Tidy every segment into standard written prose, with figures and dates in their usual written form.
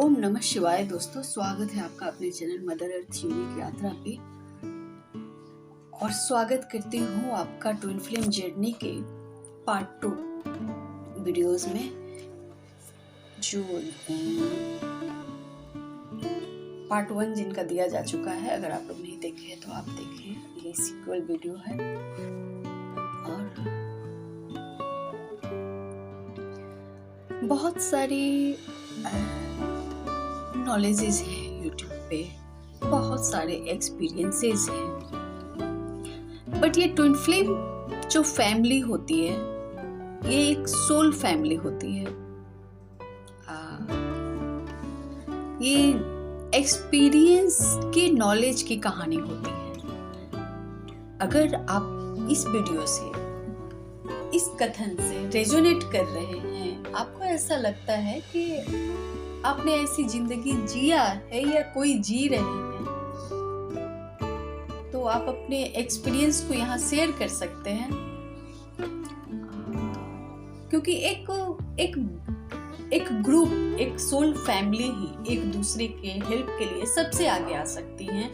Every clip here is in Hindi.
ओम नमः शिवाय। दोस्तों, स्वागत है आपका अपने चैनल मदर अर्थ यूनिक यात्रा पे। और स्वागत करती हूँ आपका ट्विन फ्लेम जर्नी के पार्ट 2 वीडियोस में। जो पार्ट 1 जिनका दिया जा चुका है, अगर आप लोग नहीं देखे हैं तो आप देखें, ये सीक्वल वीडियो है। और बहुत सारी नॉलेजेस हैं यूट्यूब पे, बहुत सारे एक्सपीरियंसेस हैं, बट ये ट्विन फ्लेम जो फैमिली होती है, ये एक सोल फैमिली होती है। ये एक्सपीरियंस की नॉलेज की कहानी होती है। अगर आप इस वीडियो से, इस कथन से रेजोनेट कर रहे हैं, आपको ऐसा लगता है कि आपने ऐसी जिंदगी जिया है या कोई जी रहे हैं, तो आप अपने एक्सपीरियंस को यहाँ शेयर कर सकते हैं। क्योंकि एक ग्रुप, एक सोल फैमिली ही एक दूसरे के हेल्प के लिए सबसे आगे आ सकती हैं।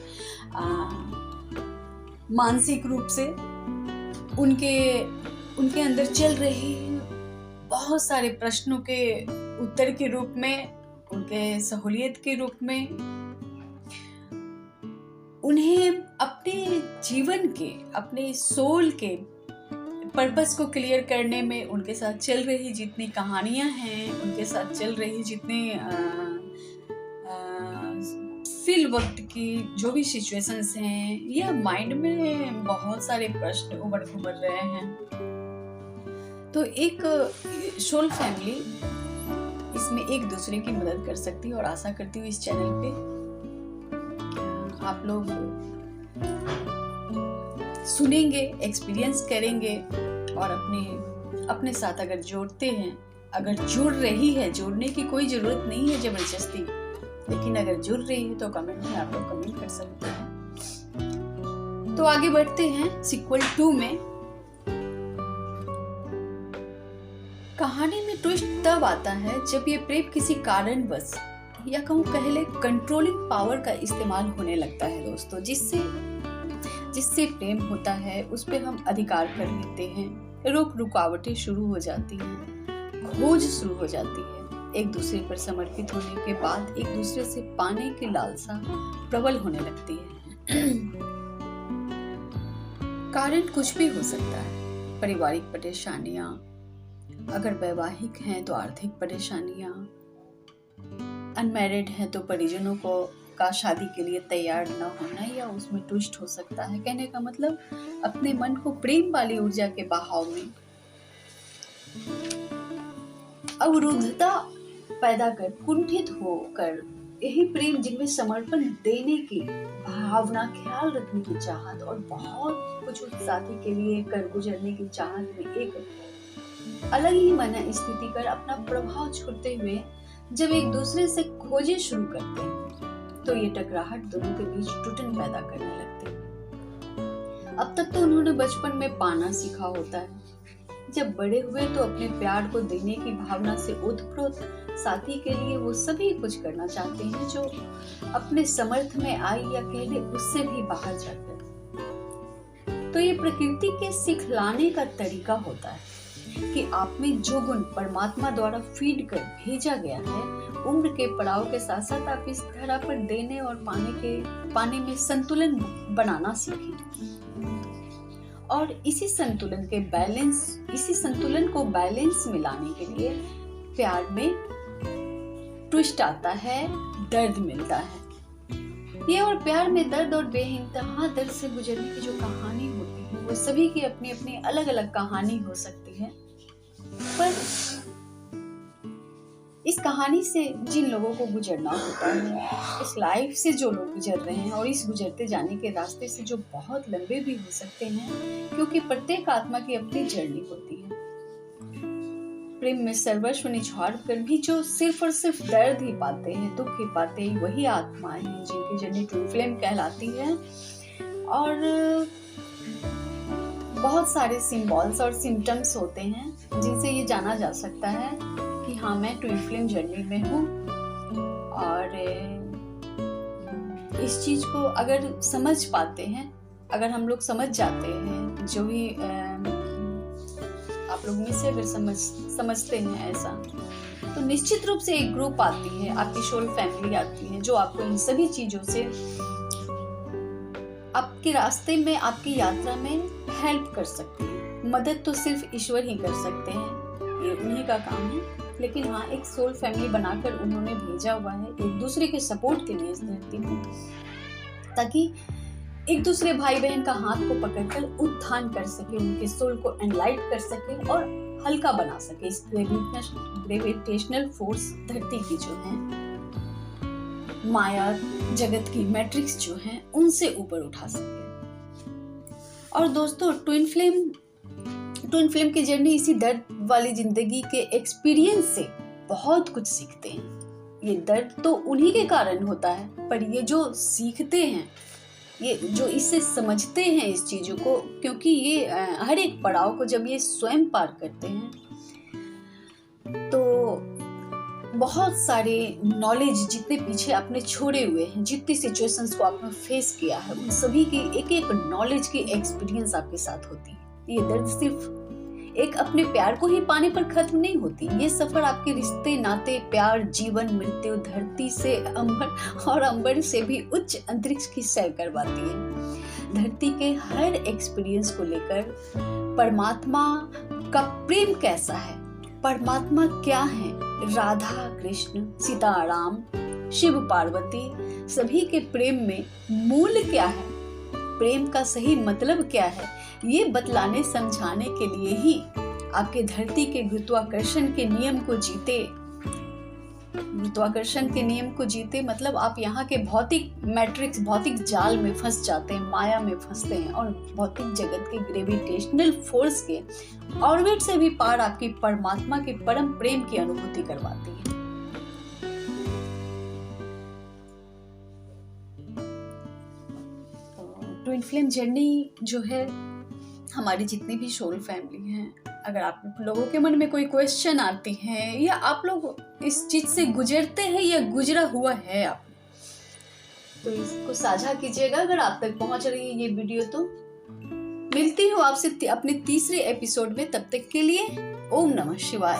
मानसिक रूप से उनके अंदर चल रही बहुत सारे प्रश्नों के उत्तर के रूप में, उनके सहूलियत के रूप में, उन्हें अपने जीवन के, अपने सोल के पर्पस को क्लियर करने में उनके साथ चल रही जितनी कहानियां हैं, उनके साथ चल रही जितनी फिल वक्त की जो भी सिचुएशंस हैं, या माइंड में बहुत सारे प्रश्न उमड़ घुमड़ रहे हैं, तो एक सोल फैमिली इसमें एक दूसरे की मदद कर सकती है। और आशा करती हूँ इस चैनल पे आप लोग सुनेंगे, एक्सपीरियंस करेंगे, और अपने साथ अगर जोड़ते हैं, अगर जुड़ रही है, जोड़ने की कोई जरूरत नहीं है जबरदस्ती, लेकिन अगर जुड़ रही है तो कमेंट में आप लोग कमेंट कर सकते हैं। तो आगे बढ़ते हैं सीक्वल 2 में। कहानी में ट्विस्ट तब आता है जब ये प्रेम किसी कारणवश, या कहूँ पहले कंट्रोलिंग पावर का इस्तेमाल होने लगता है दोस्तों, जिससे प्रेम होता है उस पे हम अधिकार कर लेते हैं। रुकावटें शुरू हो जाती हैं, खोज शुरू हो जाती है। एक दूसरे पर समर्पित होने के बाद एक दूसरे से पाने की लालसा प्रबल होने लगती है। कारण कुछ भी हो सकता है। पारिवारिक परेशानियां, अगर वैवाहिक हैं तो आर्थिक परेशानियां, अनमैरिड हैं तो परिजनों का शादी के लिए तैयार न होना, या उसमें ट्विस्ट हो सकता है। कहने का मतलब, अपने मन को प्रेम वाली ऊर्जा के बहाव में अवरुद्धता पैदा कर, कुंठित होकर, यही प्रेम जिनमें समर्पण देने की भावना, ख्याल रखने की चाहत और बहुत कुछ उस साथी के लिए कर गुजरने की चाहत में एक अलग ही मन स्थिति कर अपना प्रभाव छोड़ते हुए जब एक दूसरे से खोजें शुरू करते हैं, तो ये टकराहट दोनों के बीच टूटन पैदा करने लगते हैं। अब तक तो उन्होंने बचपन में पाना सीखा होता है। जब बड़े हुए तो अपने प्यार को देने की भावना से ओतप्रोत साथी के लिए वो सभी कुछ करना चाहते हैं जो अपने समर्थ में आई, या कह ले उससे भी बाहर जाकर। तो ये प्रकृति के सिखलाने का तरीका होता है कि आप में जो गुण परमात्मा द्वारा फीड कर भेजा गया है, उम्र के पड़ाव के साथ साथ आप इस धरा पर देने और पाने में संतुलन बनाना सीखें। और इसी संतुलन को बैलेंस में लाने के लिए प्यार में ट्विस्ट आता है, दर्द मिलता है। ये और प्यार में दर्द और बेइंतहा दर्द से गुजरने की जो कहानी होती है, वो सभी की अपनी अपनी अलग अलग कहानी हो सकती है। पर इस कहानी से जिन लोगों को गुजरना होता है, इस लाइफ से जो लोग गुजर रहे हैं, और इस गुजरते जाने के रास्ते से जो बहुत लंबे भी हो सकते हैं, क्योंकि प्रत्येक आत्मा की अपनी जर्नी होती है। प्रेम में सर्वस्व निछाड़ कर भी जो सिर्फ और सिर्फ दर्द ही पाते हैं, दुख ही पाते हैं, वही आत्माएं हैं जिनकी जर्नी ट्विन फ्लेम कहलाती है। और बहुत सारे सिंबल्स और सिम्टम्स होते हैं जिनसे ये जाना जा सकता है कि हाँ, मैं ट्विन फ्लेम जर्नी में हूँ। और इस चीज को अगर समझ पाते हैं, अगर हम लोग समझ जाते हैं, जो भी आप लोग में से अगर समझते हैं ऐसा, तो निश्चित रूप से एक ग्रुप आती है, आपकी सोल फैमिली आती है, जो आपको इन सभी चीजों से आपके रास्ते में, आपकी यात्रा में हेल्प कर सकती है। मदद तो सिर्फ ईश्वर ही कर सकते हैं, ये उन्हीं का काम है। लेकिन हाँ, एक सोल फैमिली बनाकर उन्होंने भेजा हुआ है एक दूसरे के सपोर्ट के लिए इस धरती में, ताकि एक दूसरे भाई बहन का हाथ को पकड़कर उत्थान कर सके, उनके सोल को एनलाइट कर सके और हल्का बना सके। इस ग्रेविटेशनल फोर्स धरती की जो है, माया जगत की मैट्रिक्स जो है, उनसे ऊपर उठा सके। और दोस्तों, ट्विन फ्लेम की जर्नी इसी दर्द वाली जिंदगी के एक्सपीरियंस से बहुत कुछ सीखते हैं। ये दर्द तो उन्हीं के कारण होता है, पर ये जो सीखते हैं, ये जो इससे समझते हैं इस चीजों को, क्योंकि ये हर एक पड़ाव को जब ये स्वयं पार करते हैं तो बहुत सारे नॉलेज जितने पीछे आपने छोड़े हुए हैं, जितनी सिचुएशंस को आपने फेस किया है, उन सभी की एक एक नॉलेज की एक्सपीरियंस आपके साथ होती है। ये दर्द सिर्फ एक अपने प्यार को ही पाने पर खत्म नहीं होती। ये सफर आपके रिश्ते, नाते, प्यार, जीवन, मृत्यु, धरती से अंबर और अंबर से भी उच्च अंतरिक्ष की सैर करवाती है। धरती के हर एक्सपीरियंस को लेकर परमात्मा का प्रेम कैसा है, परमात्मा क्या है, राधा कृष्ण, सीताराम, शिव पार्वती, सभी के प्रेम में मूल क्या है, प्रेम का सही मतलब क्या है, ये बतलाने समझाने के लिए ही आपके धरती के गुरुत्वाकर्षण के नियम को जीते। गुरुत्वाकर्षण के नियम को जीते मतलब आप यहाँ के भौतिक मैट्रिक्स, भौतिक जाल में फंस जाते हैं, माया में फंसते हैं, और भौतिक जगत के ग्रेविटेशनल फोर्स के ऑर्बिट से भी पार आपकी परमात्मा के परम प्रेम की अनुभूति करवाती है। ट्विन फ्लेम जर्नी जो है, हमारी जितनी भी सोल फैमिली हैं, अगर आप लोगों के मन में कोई क्वेश्चन आती है, या आप लोग इस चीज से गुजरते हैं या गुजरा हुआ है आप, तो इसको साझा कीजिएगा अगर आप तक पहुंच रही है ये वीडियो। तो मिलती हूँ आपसे अपने तीसरे एपिसोड में, तब तक के लिए ओम नमः शिवाय।